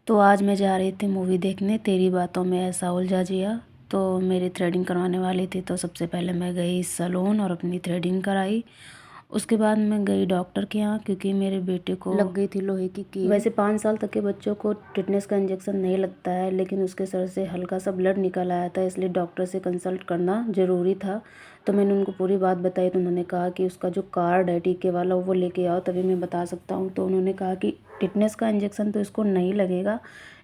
तो आज मैं जा रही थी मूवी देखने तेरी बातों में ऐसा उलझा जिया। तो मेरी थ्रेडिंग करवाने वाली थी, तो सबसे पहले मैं गई सैलून और अपनी थ्रेडिंग कराई। उसके बाद मैं गई डॉक्टर के यहाँ, क्योंकि मेरे बेटे को लग गई थी लोहे की कील। वैसे 5 साल तक के बच्चों को टिटनेस का इंजेक्शन नहीं लगता है, लेकिन उसके सर से हल्का सा ब्लड निकल आया था, इसलिए डॉक्टर से कंसल्ट करना ज़रूरी था। तो मैंने उनको पूरी बात बताई, तो उन्होंने कहा कि उसका जो कार्ड है टीके वाला वो लेके आओ, तभी मैं बता सकता हूँ। तो उन्होंने कहा कि टिटनेस का इंजेक्शन तो इसको नहीं लगेगा,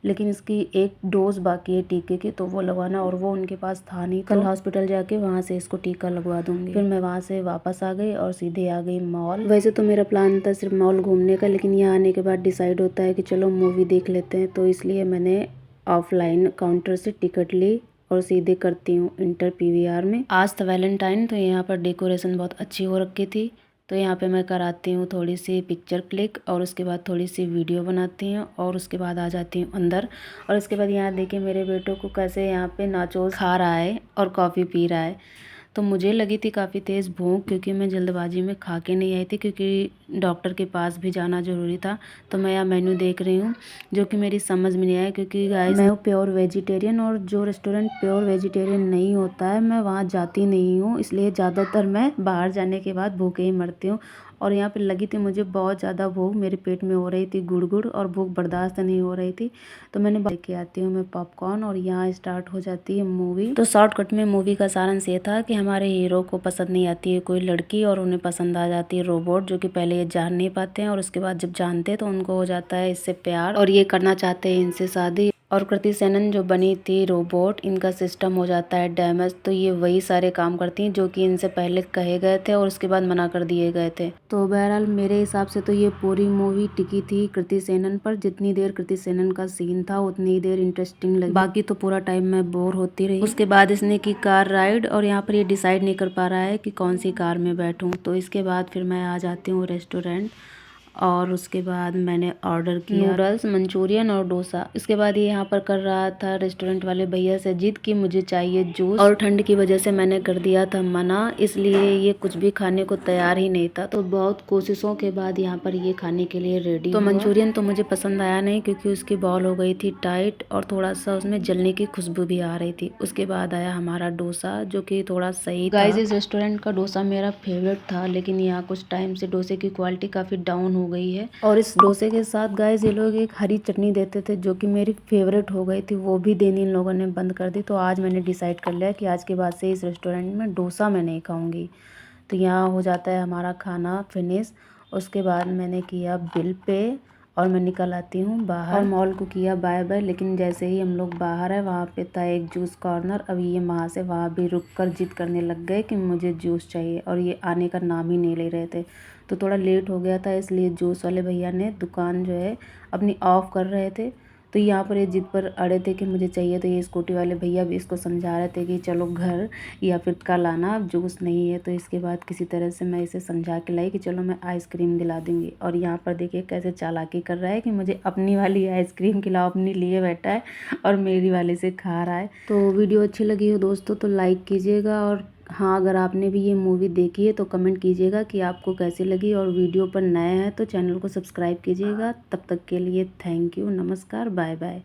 लेकिन इसकी एक डोज बाकी है टीके की, तो वो लगवाना, और वो उनके पास था नहीं। कल हॉस्पिटल जाके वहाँ से इसको टीका लगवा दूंगी। फिर मैं वहाँ से वापस आ गई और सीधे आ गई मॉल। वैसे तो मेरा प्लान था सिर्फ मॉल घूमने का, लेकिन यहाँ आने के बाद डिसाइड होता है कि चलो मूवी देख लेते हैं, तो इसलिए मैंने ऑफलाइन काउंटर से टिकट ली और सीधे करती हूँ इंटर पीवीआर में। आज था वैलेंटाइन, तो यहाँ पर डेकोरेशन बहुत अच्छी हो रखी थी। तो यहाँ पे मैं कराती हूँ थोड़ी सी पिक्चर क्लिक, और उसके बाद थोड़ी सी वीडियो बनाती हूँ, और उसके बाद आ जाती हूँ अंदर। और इसके बाद यहाँ देखिए मेरे बेटों को कैसे यहाँ पे नाचोस खा रहा है और कॉफ़ी पी रहा है। तो मुझे लगी थी काफ़ी तेज़ भूख, क्योंकि मैं जल्दबाजी में खा के नहीं आई थी, क्योंकि डॉक्टर के पास भी जाना ज़रूरी था। तो मैं यहाँ मेन्यू देख रही हूँ, जो कि मेरी समझ में नहीं आया, क्योंकि गाइस मैं हूँ प्योर वेजिटेरियन, और जो रेस्टोरेंट प्योर वेजिटेरियन नहीं होता है मैं वहाँ जाती नहीं हूँ, इसलिए ज़्यादातर मैं बाहर जाने के बाद भूखे ही मरती हूँ। और यहाँ पे लगी थी मुझे बहुत ज़्यादा भूख, मेरे पेट में हो रही थी गुड़गुड़, और भूख बर्दाश्त नहीं हो रही थी। तो मैंने लेके आती हूँ मैं पॉपकॉर्न, और यहाँ स्टार्ट हो जाती है मूवी। तो शॉर्टकट में मूवी का सारांश ये था कि हमारे हीरो को पसंद नहीं आती है कोई लड़की, और उन्हें पसंद आ जाती है रोबोट, जो कि पहले ये जान नहीं पाते हैं, और उसके बाद जब जानते हैं तो उनको हो जाता है इससे प्यार, और ये करना चाहते हैं इनसे शादी। और कृति सेनन जो बनी थी रोबोट, इनका सिस्टम हो जाता है डैमेज, तो ये वही सारे काम करती हैं जो कि इनसे पहले कहे गए थे और उसके बाद मना कर दिए गए थे। तो बहरहाल मेरे हिसाब से तो ये पूरी मूवी टिकी थी कृति सेनन पर। जितनी देर कृति सेनन का सीन था उतनी ही देर इंटरेस्टिंग लगी, बाकी तो पूरा टाइम मैं बोर होती रही। उसके बाद इसने की कार राइड, और यहाँ पर ये डिसाइड नहीं कर पा रहा है कि कौन सी कार में बैठूँ। तो इसके बाद फिर मैं आ जाती हूँ रेस्टोरेंट, और उसके बाद मैंने ऑर्डर किया नूडल्स, मंचूरियन और डोसा। इसके बाद ये यहाँ पर कर रहा था रेस्टोरेंट वाले भैया से जिद कि मुझे चाहिए जूस, और ठंड की वजह से मैंने कर दिया था मना, इसलिए ये कुछ भी खाने को तैयार ही नहीं था। तो बहुत कोशिशों के बाद यहाँ पर ये खाने के लिए रेडी। तो मंचूरियन तो मुझे पसंद आया नहीं, क्योंकि उसकी बॉल हो गई थी टाइट, और थोड़ा सा उसमें जलने की खुशबू भी आ रही थी। उसके बाद आया हमारा डोसा, जो कि थोड़ा सही था। गाइस इस रेस्टोरेंट का डोसा मेरा फेवरेट था, लेकिन यहाँ कुछ टाइम से डोसे की क्वालिटी काफ़ी डाउन हो गई है। और इस डोसे के साथ गाइस ये लोग एक हरी चटनी देते थे, जो कि मेरी फेवरेट हो गई थी, वो भी देनी इन लोगों ने बंद कर दी। तो आज मैंने डिसाइड कर लिया कि आज के बाद से इस रेस्टोरेंट में डोसा मैं नहीं खाऊंगी। तो यहाँ हो जाता है हमारा खाना फिनिश। उसके बाद मैंने किया बिल पे, और मैं निकल आती हूँ बाहर, और मॉल को किया बाय बाय। लेकिन जैसे ही हम लोग बाहर है, वहाँ पे था एक जूस कॉर्नर। अब ये वहाँ से वहाँ भी रुक कर जिद करने लग गए कि मुझे जूस चाहिए, और ये आने का नाम ही नहीं ले रहे थे। तो थोड़ा लेट हो गया था, इसलिए जूस वाले भैया ने दुकान जो है अपनी ऑफ कर रहे थे। तो यहाँ पर ये जिद पर अड़े थे कि मुझे चाहिए। तो ये स्कूटी वाले भैया भी इसको समझा रहे थे कि चलो घर, या फिर कल आना, अब जूस नहीं है। तो इसके बाद किसी तरह से मैं इसे समझा के लाई कि चलो मैं आइसक्रीम दिला दूँगी। और यहाँ पर देखिए कैसे चालाकी कर रहा है कि मुझे अपनी वाली आइसक्रीम खिलाओ, अपनी लिए बैठा है और मेरी वाले से खा रहा है। तो वीडियो अच्छी लगी हो दोस्तों तो लाइक कीजिएगा, और हाँ अगर आपने भी ये मूवी देखी है तो कमेंट कीजिएगा कि आपको कैसी लगी, और वीडियो पर नए हैं तो चैनल को सब्सक्राइब कीजिएगा। तब तक के लिए थैंक यू, नमस्कार, बाय बाय।